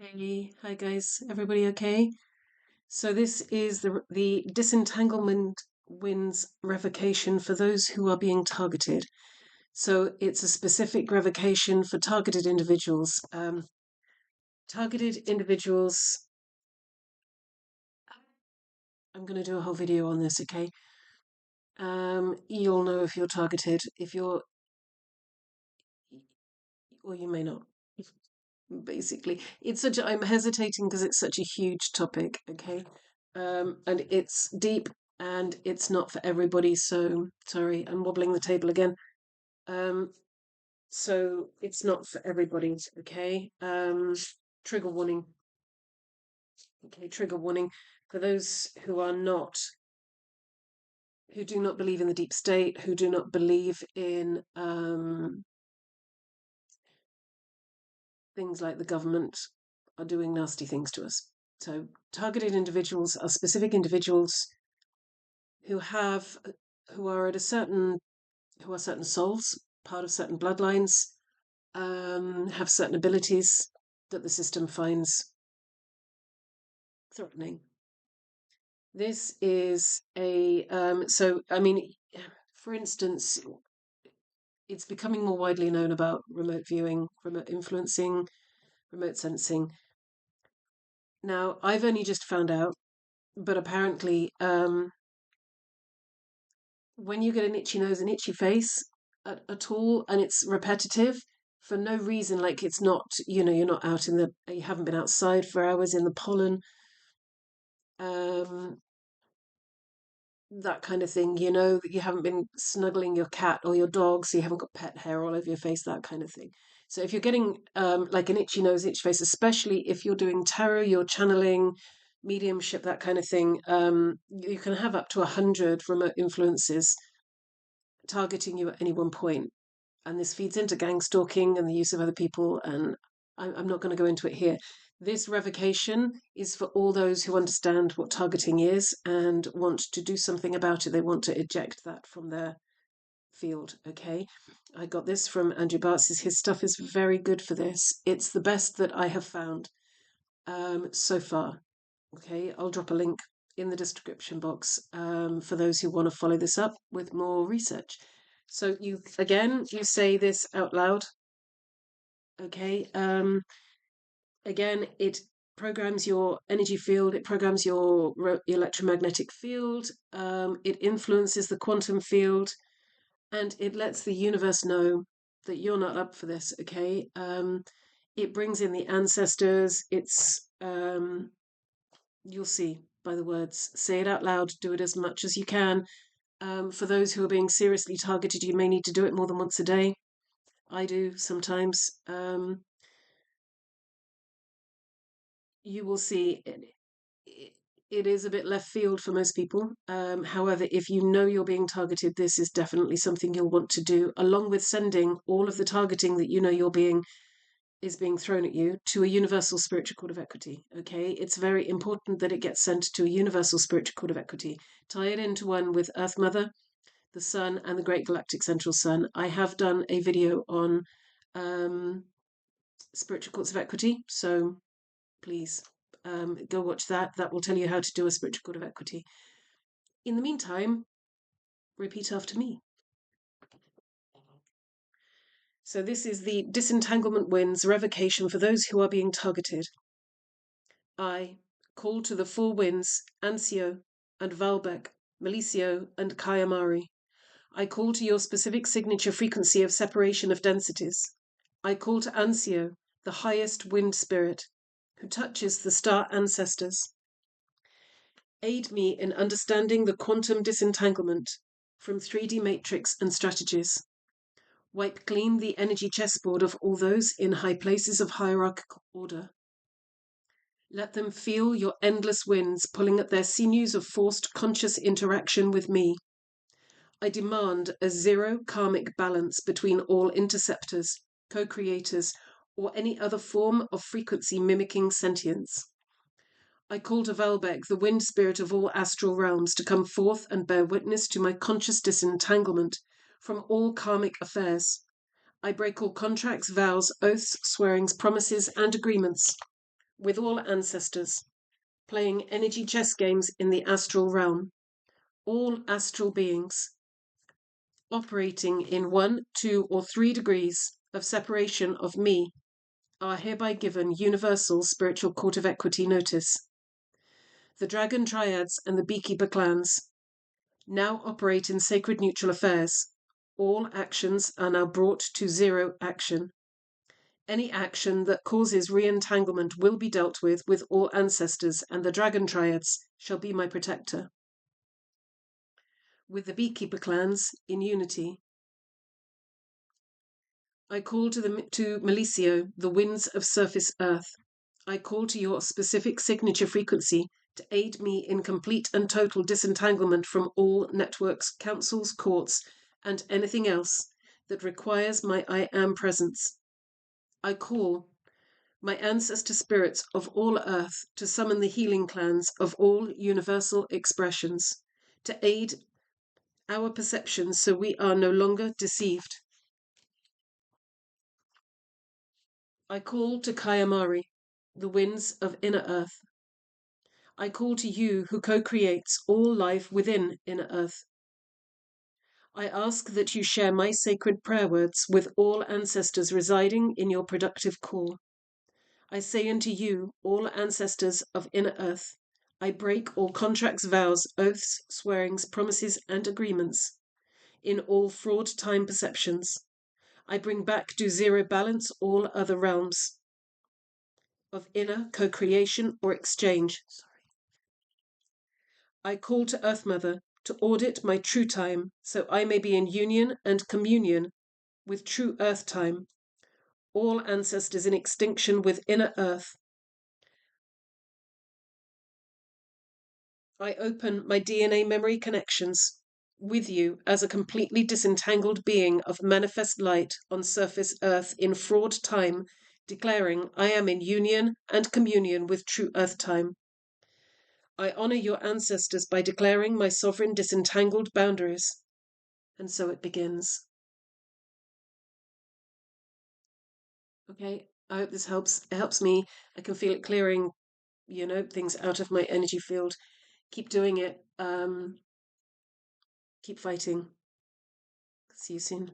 Hey, hi guys, everybody okay? So this is the disentanglement wins revocation for those who are being targeted. So it's a specific revocation for targeted individuals. Targeted individuals. I'm going to do a whole video on this, okay? You'll know if you're targeted, if you're, or you may not. Basically, I'm hesitating because it's such a huge topic, okay? And it's deep and it's not for everybody. So sorry, I'm wobbling the table again. Um, so it's not for everybody, okay? Trigger warning. Okay, trigger warning for those who do not believe in the deep state, who do not believe in things like the government are doing nasty things to us. So targeted individuals are specific individuals who have who are at a certain who are certain souls, part of certain bloodlines, have certain abilities that the system finds threatening. This is a so I mean, for instance, it's becoming more widely known about remote viewing, remote influencing, remote sensing. Now, I've only just found out, but apparently, when you get an itchy nose and itchy face at all, and it's repetitive for no reason, like it's not, you're not out you haven't been outside for hours in the pollen, um, that kind of thing, that you haven't been snuggling your cat or your dog, so you haven't got pet hair all over your face, that kind of thing. So if you're getting like an itchy nose, itchy face, especially if you're doing tarot, you're channeling, mediumship, that kind of thing, you can have up to 100 remote influences targeting you at any one point. And this feeds into gang stalking and the use of other people. And I'm not going to go into it here. This revocation is for all those who understand what targeting is and want to do something about it. They want to eject that from their field. Okay. I got this from Andrew Bartzis. His stuff is very good for this. It's the best that I have found so far. Okay. I'll drop a link in the description box for those who want to follow this up with more research. So you say this out loud. Okay. Again, it programs your energy field. It programs your electromagnetic field. It influences the quantum field, and it lets the universe know that you're not up for this. Okay. It brings in the ancestors. You'll see by the words. Say it out loud. Do it as much as you can. For those who are being seriously targeted, you may need to do it more than once a day. I do sometimes. You will see it is a bit left field for most people. However, if you know you're being targeted, this is definitely something you'll want to do, along with sending all of the targeting that you know is being thrown at you to a universal spiritual court of equity. Okay, it's very important that it gets sent to a universal spiritual court of equity. Tie it into one with Earth Mother, the Sun, and the Great Galactic Central Sun. I have done a video on spiritual courts of equity, so please go watch that. That will tell you how to do a spiritual court of equity. In the meantime, repeat after me. So this is the disentanglement wins revocation for those who are being targeted. I call to the four winds, Ancio and Valbec, Melicio and Kayamari. I call to your specific signature frequency of separation of densities. I call to Ancio, the highest wind spirit, who touches the star ancestors. Aid me in understanding the quantum disentanglement from 3D matrix and strategies. Wipe clean the energy chessboard of all those in high places of hierarchical order. Let them feel your endless winds pulling at their sinews of forced conscious interaction with me. I demand a zero karmic balance between all interceptors, co-creators, or any other form of frequency mimicking sentience. I call to Valbec, the wind spirit of all astral realms, to come forth and bear witness to my conscious disentanglement from all karmic affairs. I break all contracts, vows, oaths, swearings, promises, and agreements with all ancestors, playing energy chess games in the astral realm, all astral beings, operating in 1, 2, or 3 degrees of separation of me, are hereby given universal spiritual court of equity notice. The dragon triads and the beekeeper clans now operate in sacred neutral affairs. All actions are now brought to 0 action. Any action that causes re-entanglement will be dealt with all ancestors, and the dragon triads shall be my protector. With the beekeeper clans in unity, I call to Melicio, the winds of surface earth. I call to your specific signature frequency to aid me in complete and total disentanglement from all networks, councils, courts, and anything else that requires my I am presence. I call my ancestor spirits of all earth to summon the healing clans of all universal expressions, to aid our perceptions so we are no longer deceived. I call to Kayamari, the winds of inner earth. I call to you who co-creates all life within inner earth. I ask that you share my sacred prayer words with all ancestors residing in your productive core. I say unto you, all ancestors of inner earth, I break all contracts, vows, oaths, swearings, promises, and agreements in all fraud time perceptions. I bring back to 0 balance all other realms of inner co-creation or exchange. I call to Earth Mother to audit my true time so I may be in union and communion with true Earth time, all ancestors in extinction with inner Earth. I open my DNA memory connections with you as a completely disentangled being of manifest light on surface Earth in fraud time, declaring I am in union and communion with true Earth time. I honor your ancestors by declaring my sovereign disentangled boundaries. And so it begins. Okay, I hope this helps. It helps me. I can feel it clearing, things out of my energy field. Keep doing it. Keep fighting. See you soon.